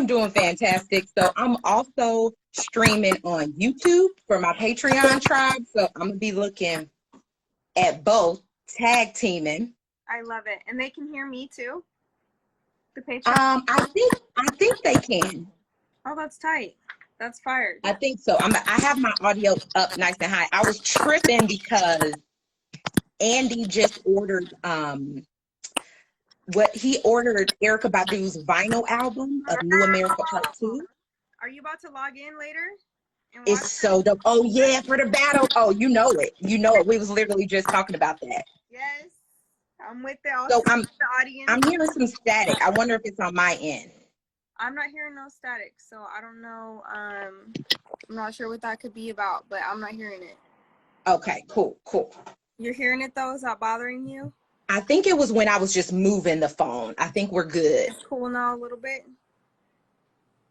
I'm doing fantastic. So I'm also streaming on YouTube for my Patreon tribe. So I'm gonna be looking at both tag teaming. I love it. And they can hear me too? The Patreon? I think they can. Oh, that's tight. That's fired. I think so. I have my audio up nice and high. I was tripping because Andy just ordered what he ordered Erykah Badu's vinyl album of New America Part 2. Are you about to log in later? And It's so dope. Oh yeah, for the battle. Oh, you know it. You know it. We was literally just talking about that. Yes. I'm with the, So I'm the audience. I'm hearing some static. I wonder if it's on my end. I'm not hearing no static, so I don't know. I'm not sure what that could be about, but I'm not hearing it. Okay, cool. You're hearing it though? Is that bothering you? I think it was when I was just moving the phone. I think we're good. It's cool now a little bit.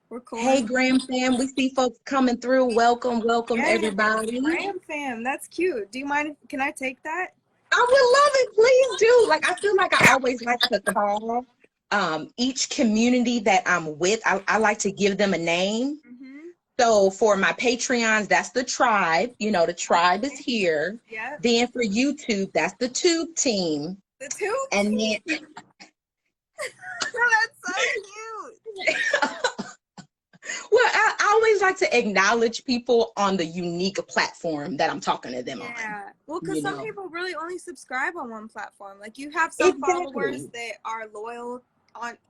We're cool. Hey, Graham fam, we see folks coming through. Welcome, everybody. Graham fam, that's cute. Do you mind? Can I take that? I would love it. Please do. Like, I feel like I always like to call each community that I'm with. I like to give them a name. Mm-hmm. So for my Patreons, that's the tribe. You know, the tribe is here. Yeah. Then for YouTube, that's the tube team. The tube. And then that's so cute. Well, I always like to acknowledge people on the unique platform that I'm talking to them on. Yeah. Well, because some people really only subscribe on one platform. Like you have some followers that are loyal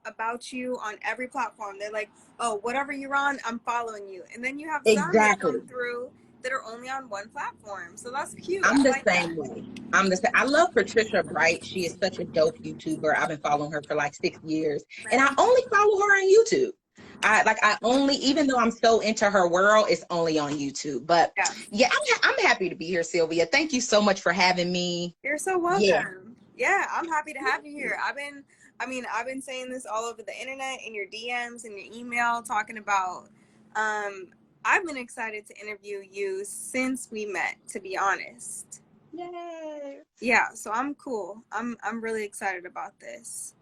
about you on every platform. They're like, oh, whatever you're on, I'm following you. And then you have some that come through that are only on one platform. So that's cute. I'm the same way. I love Patricia Bright. She is such a dope YouTuber. I've been following her for like 6 years. Right. And I only follow her on YouTube. Even though I'm so into her world, it's only on YouTube. But yeah, I'm happy to be here, Sylvia. Thank you so much for having me. You're so welcome. Yeah, I'm happy to have you here. I've been saying this all over the internet, in your DMs, in your email, talking about, I've been excited to interview you since we met, to be honest. Yay. Yeah, so I'm cool. I'm really excited about this.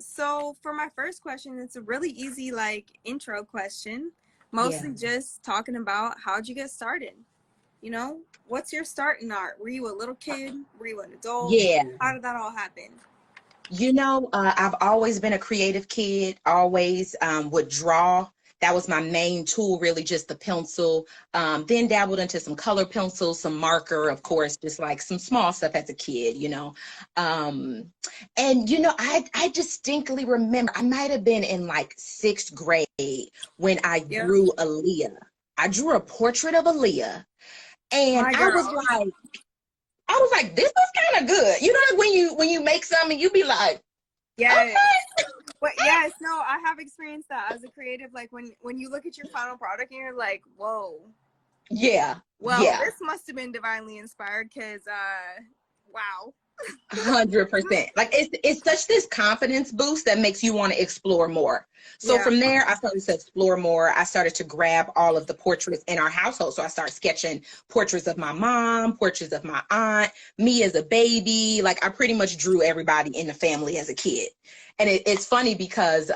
So for my first question, it's a really easy intro question, mostly just talking about how'd you get started? You know, what's your start in art? Were you a little kid? Were you an adult? Yeah. How did that all happen? You know, I've always been a creative kid, always would draw. That was my main tool, really, just the pencil. Then dabbled into some color pencils, some marker, of course, just like some small stuff as a kid, you know. And, you know, I distinctly remember, I might have been in like 6th grade when I drew Aaliyah. I drew a portrait of Aaliyah. And I was like, this is kind of good. You know, when you make something, you be like, yes. But yes, no, I have experienced that as a creative. Like when you look at your final product and you're like, whoa. Yeah. Well, this must have been divinely inspired because, wow. 100%. Like it's such this confidence boost that makes you want to explore more. So from there, I started to explore more. I started to grab all of the portraits in our household. So I started sketching portraits of my mom, portraits of my aunt, me as a baby. Like I pretty much drew everybody in the family as a kid. And it's funny because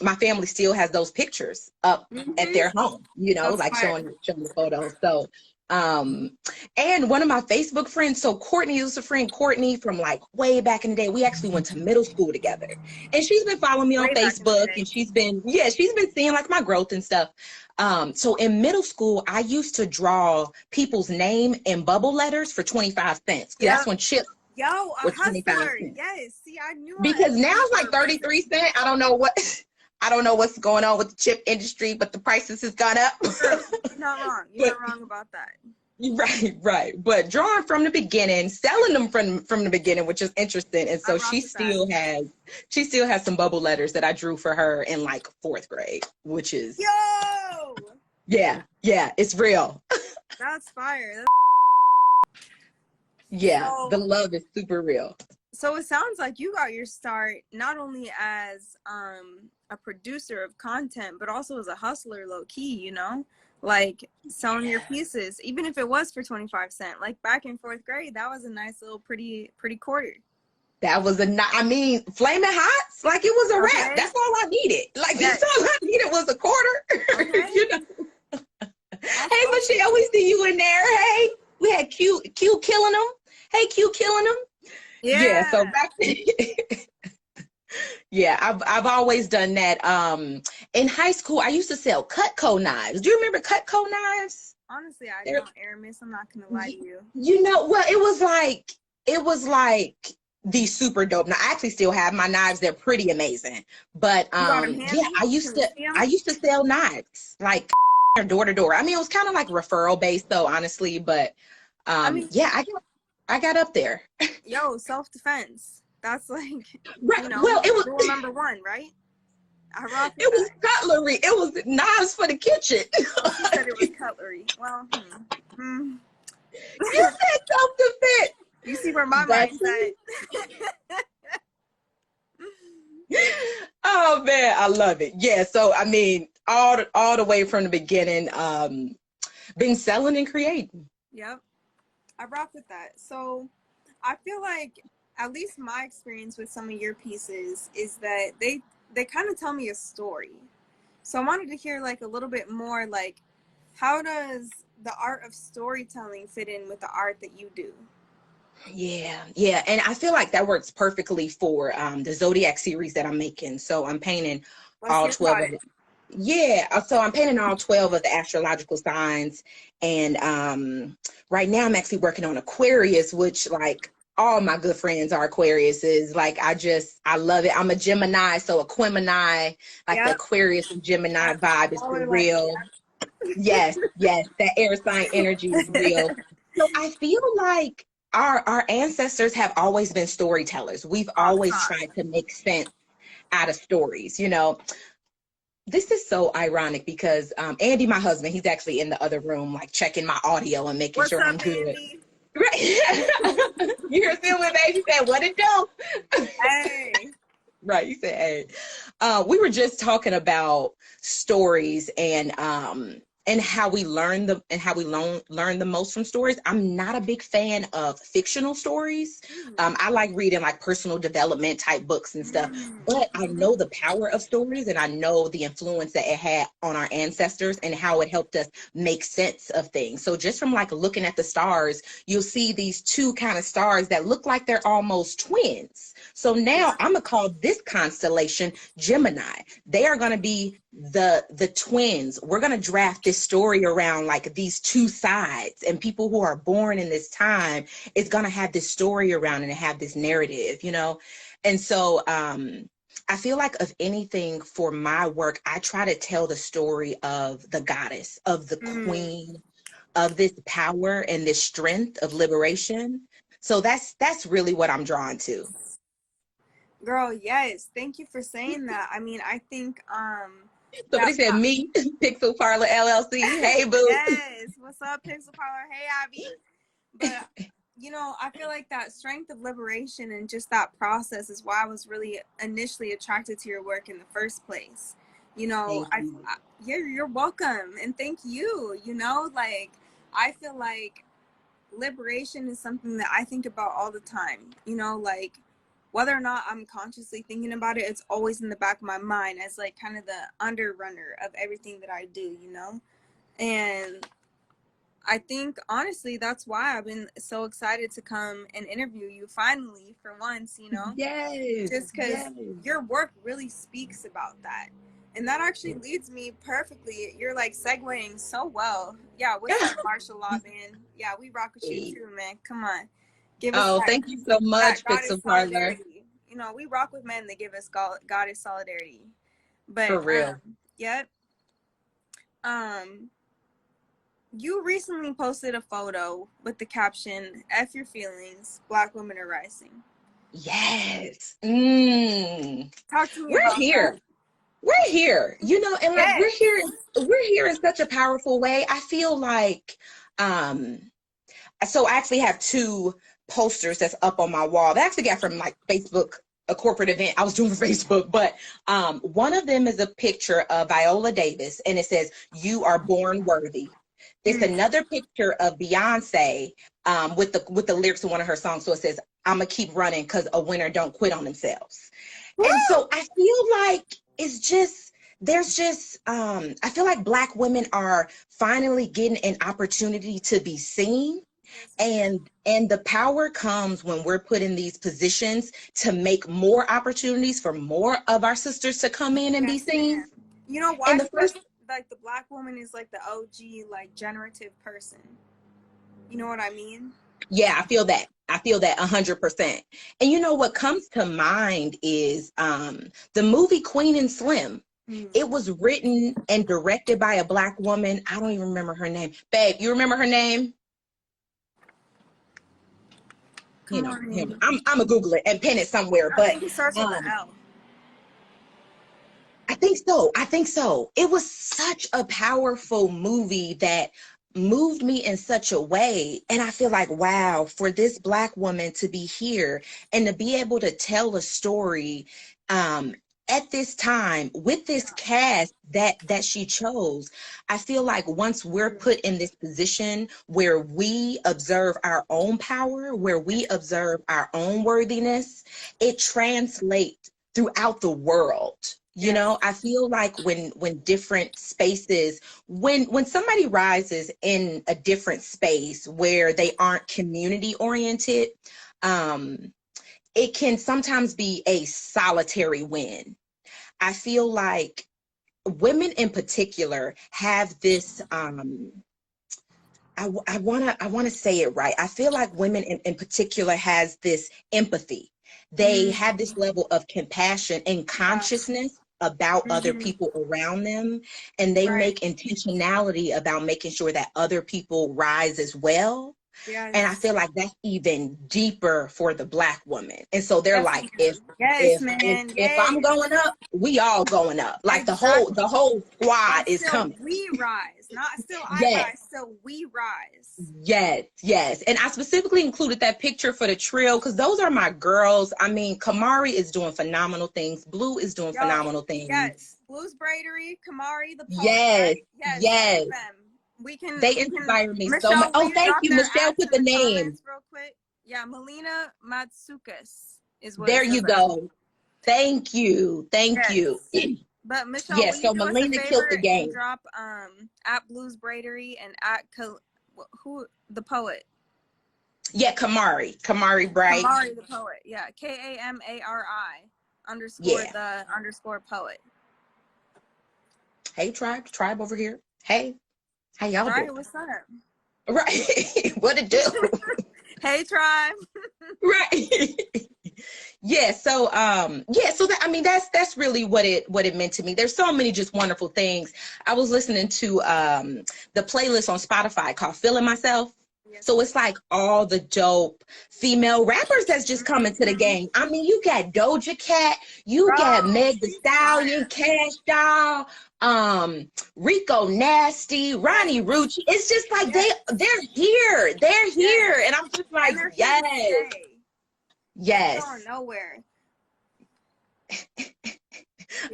my family still has those pictures up at their home, you know, showing the photos. So and one of my Facebook friends, so Courtney, was a friend, Courtney, from like way back in the day. We actually went to middle school together, and she's been following me on Facebook, and she's been seeing like my growth and stuff. So in middle school, I used to draw people's name in bubble letters for 25 cents. That's when chips. Yo, a hustler. Yes. See, I knew. Because now it's like 33 cents. I don't know what's going on with the chip industry, but the prices has gone up. You're not wrong. You're not wrong about that. Right. But drawing from the beginning, selling them from the beginning, which is interesting. And so she still has some bubble letters that I drew for her in like 4th grade, which is Yeah, it's real. That's fire. So, the love is super real. So it sounds like you got your start not only as a producer of content, but also as a hustler, low key, you know, like selling your pieces, even if it was for 25 cents. Like back in 4th grade, that was a nice little pretty quarter. That was I mean, flaming hots, like it was a wrap. That's all I needed. Like that's all I needed was a quarter. Okay. You know. Hey, Michelle, we see you in there. Hey, we had Q killing them. Hey, Q killing them. Yeah. So back. Yeah, I've always done that. In high school, I used to sell Cutco knives. Do you remember Cutco knives? Honestly, I don't, Aramis. I'm not gonna lie to you. You know, well, it was like the super dope. Now, I actually still have my knives. They're pretty amazing. But yeah, I used to sell knives like door to door. I mean, it was kind of like referral based though, honestly. But I mean, yeah, I got up there. Yo, self-defense. That's like, right. You know, well, it was rule number one, right? It was cutlery. It was knives for the kitchen. Well, she said it was cutlery. Well, You said self-defense. You see where my mind's at. Oh man, I love it. Yeah, so I mean, all the way from the beginning, been selling and creating. Yep, I rock with that. So I feel like at least my experience with some of your pieces is that they kind of tell me a story. So I wanted to hear like a little bit more like, how does the art of storytelling fit in with the art that you do? Yeah, and I feel like that works perfectly for the Zodiac series that I'm making. So I'm painting all 12 of it. Yeah, so I'm painting all 12 of the astrological signs, and right now I'm actually working on Aquarius, which like all my good friends are Aquariuses. Like I love it. I'm a Gemini, so Aquemini, like the Aquarius and Gemini vibe is for real. Yes, that air sign energy is real. So I feel like our ancestors have always been storytellers. We've always tried to make sense out of stories, you know. This is so ironic because Andy, my husband, he's actually in the other room, like checking my audio and making sure I'm good. Andy? Right. You hear Silver baby said, "What it do?" Hey. Right. You said, "Hey." We were just talking about stories and how we learn the most from stories. I'm not a big fan of fictional stories. I like reading like personal development type books and stuff, but I know the power of stories and I know the influence that it had on our ancestors and how it helped us make sense of things. So just from like looking at the stars, you'll see these two kind of stars that look like they're almost twins. So now I'm gonna call this constellation Gemini. They are gonna be the twins. We're gonna draft this story around like these two sides, and people who are born in this time is gonna have this story around and have this narrative, you know. And so I feel like of anything for my work, I try to tell the story of the goddess, of the queen, of this power and this strength of liberation. So that's really what I'm drawn to. Girl, yes. Thank you for saying that. I mean, I think somebody said me, Pixel Parlour LLC. Hey, boo. Yes. What's up, Pixel Parlour? Hey, Abby. But you know, I feel like that strength of liberation and just that process is why I was really initially attracted to your work in the first place. You know, you're welcome, and thank you. You know, like I feel like liberation is something that I think about all the time. You know, like whether or not I'm consciously thinking about it, it's always in the back of my mind as like kind of the underrunner of everything that I do, you know? And I think honestly, that's why I've been so excited to come and interview you finally for once, you know? Yes. Just because your work really speaks about that. And that actually leads me perfectly. You're like segueing so well. Yeah, what's up, martial law band? Yeah, we rock with you too, man. Come on. Give us thank you so much, Pixel Parlour. You know, we rock with men that give us goddess solidarity. But for real. Yep. You recently posted a photo with the caption, "F your feelings, Black women are rising." Yes. Talk to me about that. We're here, you know, and like we're here in such a powerful way. I feel like so I actually have two posters that's up on my wall. They actually got from like Facebook, a corporate event I was doing for Facebook, but one of them is a picture of Viola Davis and it says, "You are born worthy." It's another picture of Beyonce with the lyrics of one of her songs. So it says, "I'ma keep running because a winner don't quit on themselves." Woo! And so I feel like it's just, there's just, I feel like Black women are finally getting an opportunity to be seen. And the power comes when we're put in these positions to make more opportunities for more of our sisters to come in and be seen. You know why? And the first, like the Black woman is like the OG, like generative person. You know what I mean? Yeah, I feel that. I feel that 100%. And you know what comes to mind is the movie Queen and Slim. It was written and directed by a Black woman. I don't even remember her name. Babe, you remember her name? You know, I'm gonna Google it and pin it somewhere. But I think it starts with an L. I think so. I think so. It was such a powerful movie that moved me in such a way. And I feel like, wow, for this Black woman to be here and to be able to tell a story at this time with this cast that she chose, I feel like once we're put in this position where we observe our own power, where we observe our own worthiness, it translates throughout the world. You know, I feel like when different spaces, when somebody rises in a different space where they aren't community oriented, it can sometimes be a solitary win. I feel like women in particular have this, I wanna say it right. I feel like women in particular has this empathy. They have this level of compassion and consciousness about other people around them, and they make intentionality about making sure that other people rise as well. And I feel like that's even deeper for the Black woman. And so they're like, if I'm going up, we all going up. Like the whole squad is coming. We rise, not still I rise, so we rise. Yes. And I specifically included that picture for the trio because those are my girls. I mean, Kamari is doing phenomenal things. Blue is doing phenomenal things. Yes, Blue's Braidery, Kamari, the poet. Yes. They inspire me so much. Oh, thank you. Michelle put the name. Real quick. Yeah, Melina Matsukas is what there you go. Thank you. But Michelle, so Melina killed the game. Drop at Blues Braidery and at who the poet. Yeah, Kamari Bright. Kamari the poet. Yeah, KAMARI _ the _poet. Hey, tribe over here. Hey. How y'all doing? What's up? Right. What it do? Hey, tribe. Right. So that, I mean, that's really what it meant to me. There's so many just wonderful things. I was listening to the playlist on Spotify called Feeling Myself. So it's like all the dope female rappers that's just coming to the game. I mean, you got Doja Cat, you got Meg Thee Stallion, Cash Doll, Rico Nasty, Ronnie Rucci. It's just like they're here, and I'm just like, yes, going nowhere.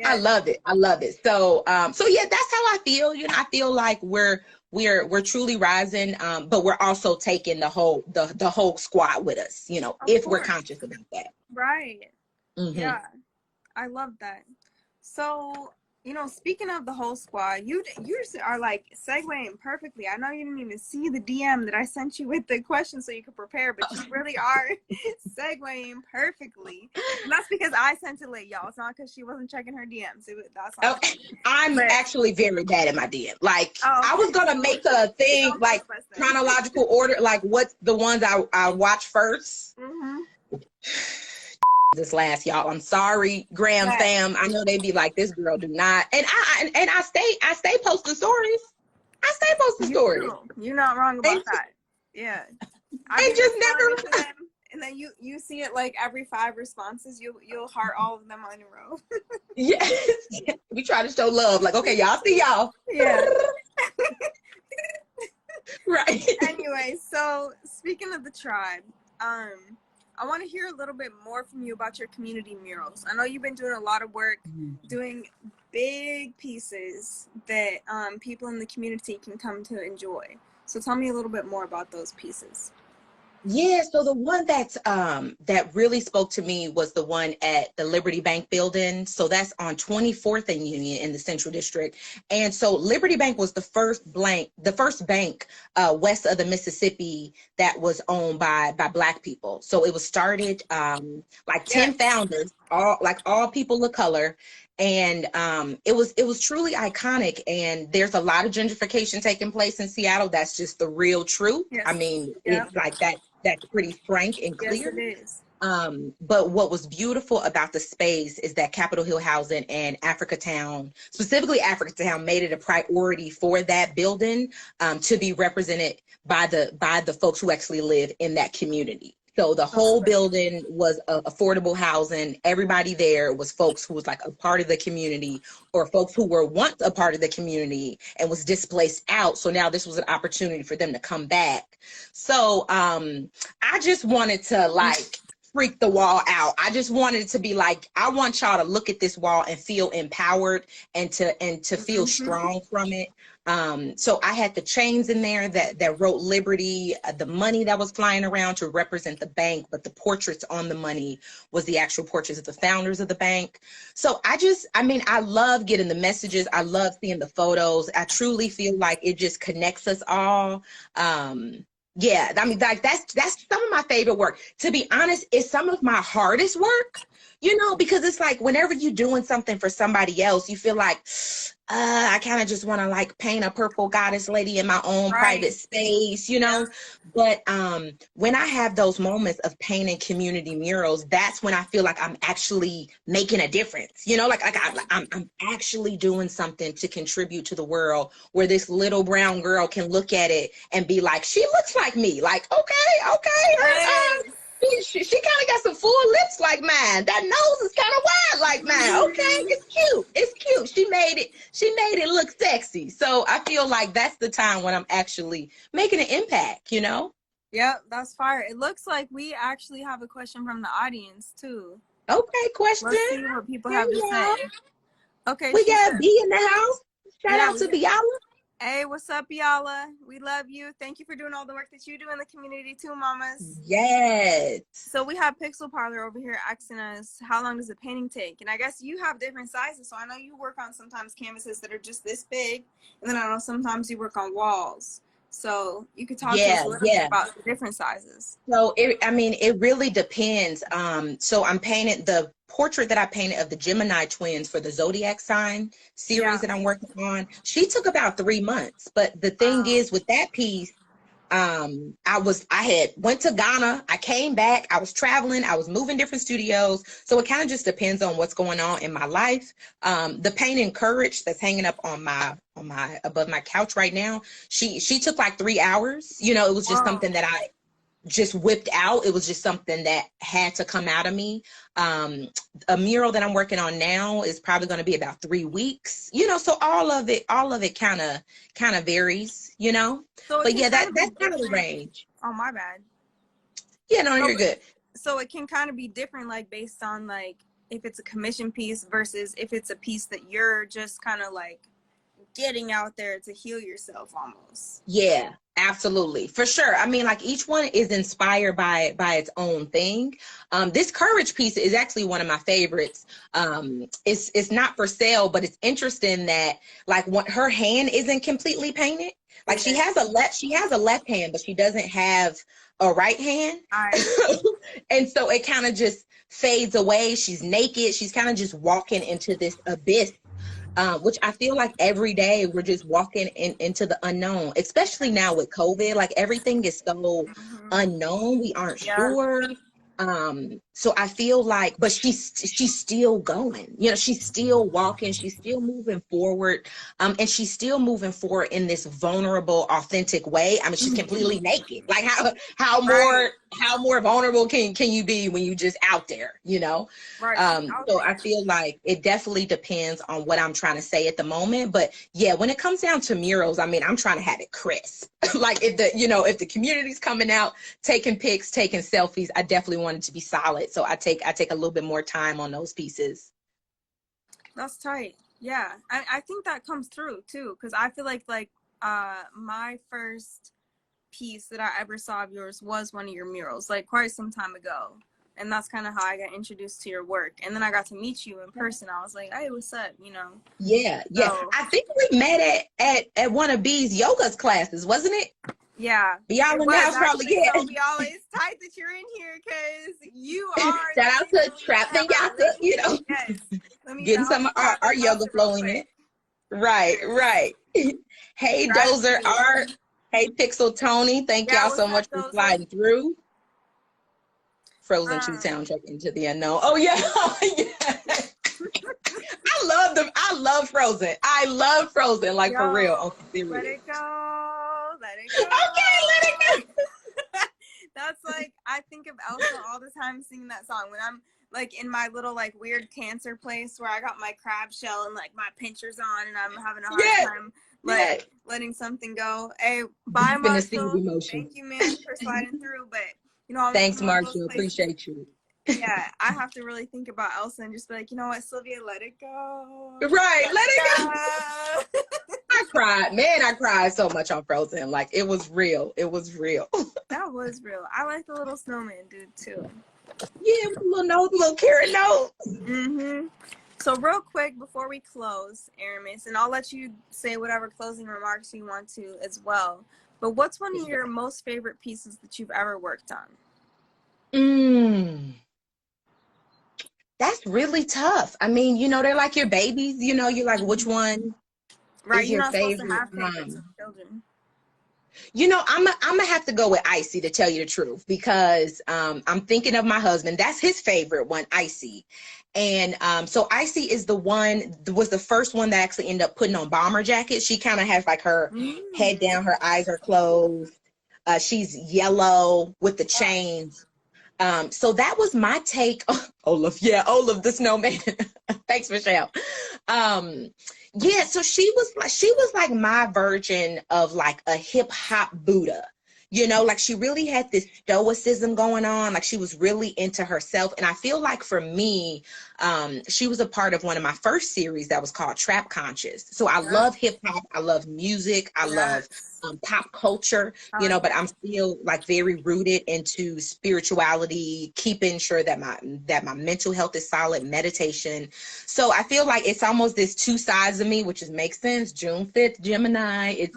I love it. So yeah, that's how I feel. You know, I feel like we're truly rising, but we're also taking the whole squad with us, you know, if we're conscious about that. Right. Yeah, I love that. So, you know, speaking of the whole squad, you just are like segueing perfectly. I know you didn't even see the DM that I sent you with the questions so you could prepare, but you really are segueing perfectly. And that's because I sent it late, y'all. It's not because she wasn't checking her DMs. I'm actually very bad at my DM. Like, I was gonna make a thing like chronological order, like what's the ones I watch first. This last, y'all, I'm sorry, Graham fam. I know they be like, this girl do not, and I stay posting stories. You're not wrong about that. Yeah, I just never. And then you see it like every 5 responses, you'll heart all of them in a row. Yes, we try to show love. Like, okay, y'all see y'all. Yeah. Right. Anyway, so speaking of the tribe, I want to hear a little bit more from you about your community murals. I know you've been doing a lot of work doing big pieces that people in the community can come to enjoy. So tell me a little bit more about those pieces. Yeah, so the one that's that really spoke to me was the one at the Liberty Bank building. So that's on 24th and Union in the Central District. And so Liberty Bank was the first bank west of the Mississippi that was owned by Black people. So it was started like 10 founders, all people of color. And it was truly iconic, and there's a lot of gentrification taking place in Seattle. That's just the real truth. Yes. I mean, it's like that's pretty frank and clear. Yes, it is. But what was beautiful about the space is that Capitol Hill Housing and Africatown, specifically Africatown, made it a priority for that building to be represented by the folks who actually live in that community. So the whole building was affordable housing. Everybody there was folks who was like a part of the community, or folks who were once a part of the community and was displaced out. So now this was an opportunity for them to come back. So I just wanted to like freak the wall out. I just wanted it to be like, I want y'all to look at this wall and feel empowered and to feel strong from it. So I had the chains in there that wrote Liberty, the money that was flying around to represent the bank, but the portraits on the money was the actual portraits of the founders of the bank. So I love getting the messages. I love seeing the photos. I truly feel like it just connects us all. Yeah, I mean, like that's some of my favorite work. To be honest, it's some of my hardest work, because it's like whenever you're doing something for somebody else, you feel like, I kind of just want to like paint a purple goddess lady in my own private space, But when I have those moments of painting community murals, that's when I feel like I'm actually making a difference, I'm actually doing something to contribute to the world, where this little brown girl can look at it and be like, she looks like me. Like, okay. She kind of got some full lips like mine. That nose is kind of wide like mine. Okay, it's cute. She made it look sexy. So I feel like that's the time when I'm actually making an impact, Yep, that's fire. It looks like we actually have a question from the audience too. Okay, question. Let's see what people have to say. Okay, we got B in the house. Shout out to Biala. Hey, what's up, Biala? We love you. Thank you for doing all the work that you do in the community too, mamas. Yes. So we have Pixel Parlor over here asking us, how long does a painting take? And I guess you have different sizes. So I know you work on sometimes canvases that are just this big. And then I know sometimes you work on walls. So you could talk to us a little bit about the different sizes. So it really depends. So I'm painting the portrait that I painted of the Gemini twins for the Zodiac sign series that I'm working on. She took about 3 months, but the thing is with that piece, I went to Ghana, I came back, I was traveling, I was moving different studios. So it kind of just depends on what's going on in my life. The painting Courage that's hanging up on my above my couch right now, she took like 3 hours. It was just something that I just whipped out. It was just something that had to come out of me. A mural that I'm working on now is probably going to be about 3 weeks, so all of it kind of varies, So but yeah, that's kind of the range. Oh, my bad. Yeah, no, you're good. So it can kind of be different, like based on like if it's a commission piece versus if it's a piece that you're just kind of like getting out there to heal yourself almost. Yeah, absolutely, for sure. I mean, like each one is inspired by its own thing. This Courage piece is actually one of my favorites. It's not for sale, but it's interesting that like her hand isn't completely painted. Like she has a left hand, but she doesn't have a right hand. And so it kind of just fades away. She's naked. She's kind of just walking into this abyss. Which I feel like every day we're just walking into the unknown, especially now with COVID. Like everything is so unknown. We aren't sure. So I feel like, but she's still going, she's still walking, she's still moving forward. And she's still moving forward in this vulnerable, authentic way. I mean, she's completely naked. Like how more vulnerable can you be when you just out there, Right. So I feel like it definitely depends on what I'm trying to say at the moment. But yeah, when it comes down to murals, I mean, I'm trying to have it crisp. Like if the community's coming out, taking pics, taking selfies, I definitely want it to be solid. So I take a little bit more time on those pieces. That's tight. Yeah, I think that comes through too, because I feel like my first piece that I ever saw of yours was one of your murals, like quite some time ago. And that's kind of how I got introduced to your work. And then I got to meet you in person. I was like, hey, what's up? You know? Yeah, yeah. So, I think we met at one of B's yoga's classes, wasn't it? yeah. Y'all in the house probably, yeah. So we always tight that you're in here because you are. Shout out to Trap and Yaka, you know. Yes. Getting some of our yoga flow in it. Right, right. Hey, Dozer Art. Hey, Pixel Tony. Thank y'all so much for sliding through. Frozen 2 soundtrack Into the Unknown. Oh yeah. Yeah. I love Frozen. I love Frozen, like, for real. Let it go. Let it go. Okay, let it go. That's like, I think of Elsa all the time singing that song when I'm like in my little like weird cancer place where I got my crab shell and like my pinchers on and I'm having a hard time like letting something go. Hey, bye Marshall. Thank you, man, for sliding through. But you know, thanks, Marshall. Appreciate you. Yeah, I have to really think about Elsa and just be like, you know what, Sylvia, let it go. Right, let it go. I cried. Man, I cried so much on Frozen. Like, it was real. It was real. That was real. I like the little snowman dude, too. Yeah, with a little nose, a little carrot nose. Mm-hmm. So real quick, before we close, Aramis, and I'll let you say whatever closing remarks you want to as well, but what's one of your most favorite pieces that you've ever worked on? That's really tough. I mean, you know, they're like your babies. You know, you're like, which one is your favorite? Children. You know, I'm gonna have to go with Icy, to tell you the truth, because I'm thinking of my husband. That's his favorite one, Icy. And so Icy is was the first one that actually ended up putting on bomber jackets. She kind of has like her head down, her eyes are closed. She's yellow with the chains. So that was my take. Olaf, the snowman. Thanks, Michelle. Yeah, so she was like my version of like a hip hop Buddha. You know, like she really had this stoicism going on. Like she was really into herself. And I feel like for me, she was a part of one of my first series that was called Trap Conscious. So I love hip hop. I love music. I love pop culture, you know, but I'm still like very rooted into spirituality, keeping sure that my mental health is solid, meditation. So I feel like it's almost this two sides of me, which makes sense. June 5th, Gemini. It's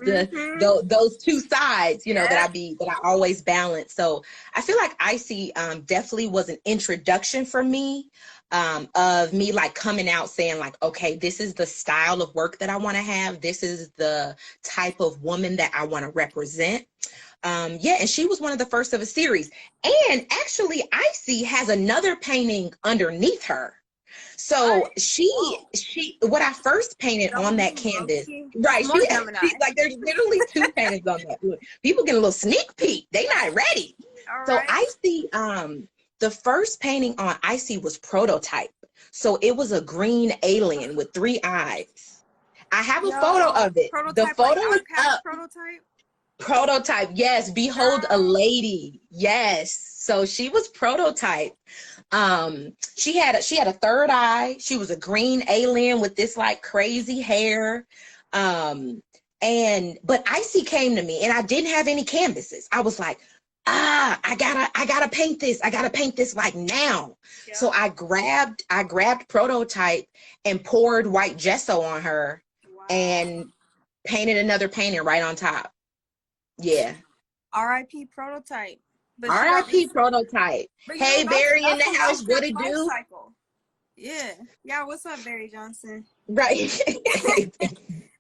those two sides, you know, that I always balance. So I feel like Icy definitely was an introduction for me, of me like coming out saying like, okay, this is the style of work that I want to have. This is the type of woman that I want to represent. Yeah, and she was one of the first of a series. And actually, Icy has another painting underneath her. So she what I first painted on that canvas, right? She like there's literally two paintings on that. People get a little sneak peek. They not ready. So Icy, the first painting on Icy was Prototype. So it was a green alien with 3 eyes. I have a photo of it. The photo is up. Prototype, yes. Behold a lady, yes. So she was Prototype. She had a third eye. She was a green alien with this like crazy hair. But Icy came to me, and I didn't have any canvases. I was like, I gotta paint this. I gotta paint this like now. Yeah. So I grabbed Prototype and poured white gesso on her and painted another painting right on top. Yeah. R.I.P. Prototype. R.I.P. Prototype. Hey, Barry in the house. What it do? Yeah. Yeah. What's up, Barry Johnson? Right.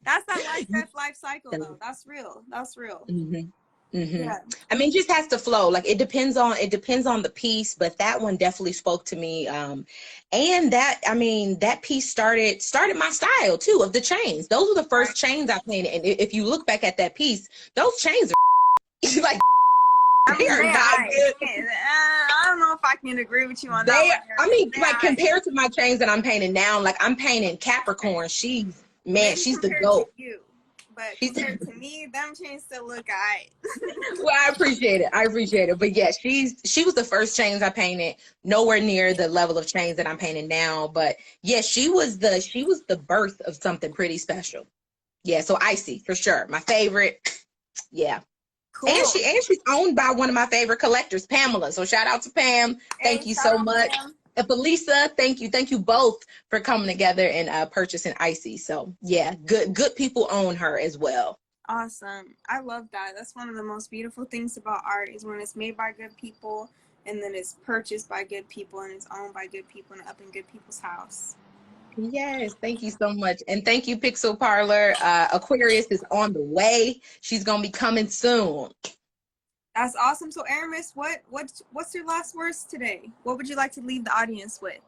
That's that life cycle though. That's real. That's real. Mm-hmm. Mm-hmm. Yeah. I mean, it just has to flow. Like it depends on the piece, but that one definitely spoke to me. And that piece started my style too, of the chains. Those were the first chains I painted. And if you look back at that piece, those chains are like they're not good. I don't know if I can agree with you on that. Like compared to my chains that I'm painting now, like I'm painting Capricorn. She's the goat. but compared to me, them chains still look alright. Well, I appreciate it. I appreciate it. But yeah, she was the first chains I painted. Nowhere near the level of chains that I'm painting now. But yeah, she was the birth of something pretty special. Yeah, so Icy for sure. My favorite. Yeah. Cool. And she's owned by one of my favorite collectors, Pamela. So shout out to Pam. Thank you so much. And Felisa, thank you. Thank you both for coming together and purchasing Icy. So yeah, good people own her as well. Awesome. I love that. That's one of the most beautiful things about art is when it's made by good people and then it's purchased by good people and it's owned by good people and up in good people's house. Yes, thank you so much. And thank you, Pixel Parlor. Aquarius is on the way. She's going to be coming soon. That's awesome. So Aramis, what's your last words today? What would you like to leave the audience with?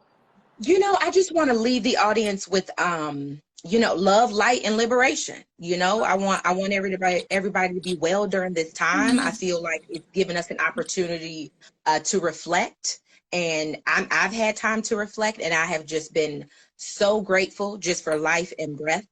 I just want to leave the audience with love, light, and liberation. I want everybody to be well during this time. I feel like it's given us an opportunity to reflect, and I've had time to reflect, and I have just been so grateful just for life and breath.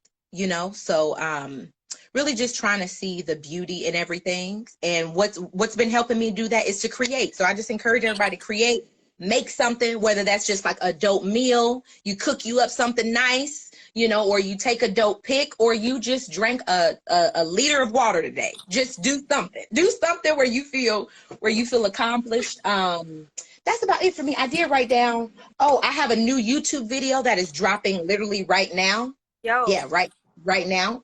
So really just trying to see the beauty in everything. And what's been helping me do that is to create. So I just encourage everybody to create, make something, whether that's just like a dope meal, you cook you up something nice, or you take a dope pic, or you just drank a liter of water today. Just do something where you feel accomplished. That's about it for me. I did write down, I have a new YouTube video that is dropping literally right now. Yeah, right now.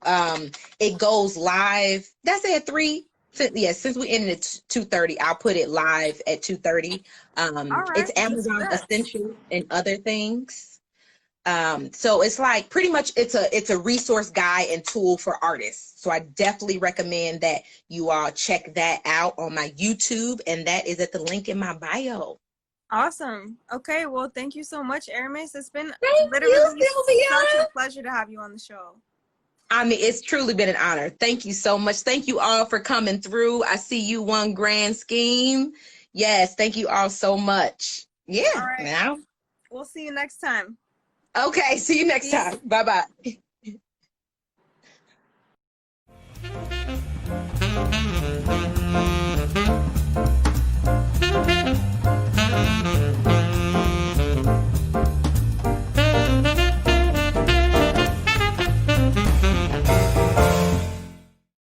It goes live. That's at 3. Since we ended at 2:30, I'll put it live at 2:30. It's Amazon Essentials and other things. So it's like pretty much it's a resource guide and tool for artists. So I definitely recommend that you all check that out on my YouTube, and that is at the link in my bio. Awesome. Okay, well, thank you so much, Aramis. It's been literally such a pleasure to have you on the show. I mean, it's truly been an honor. Thank you so much. Thank you all for coming through. I see you, One Grand Scheme. Yes, thank you all so much. Yeah. All right. Now. We'll see you next time. Okay, see you next time. Bye-bye.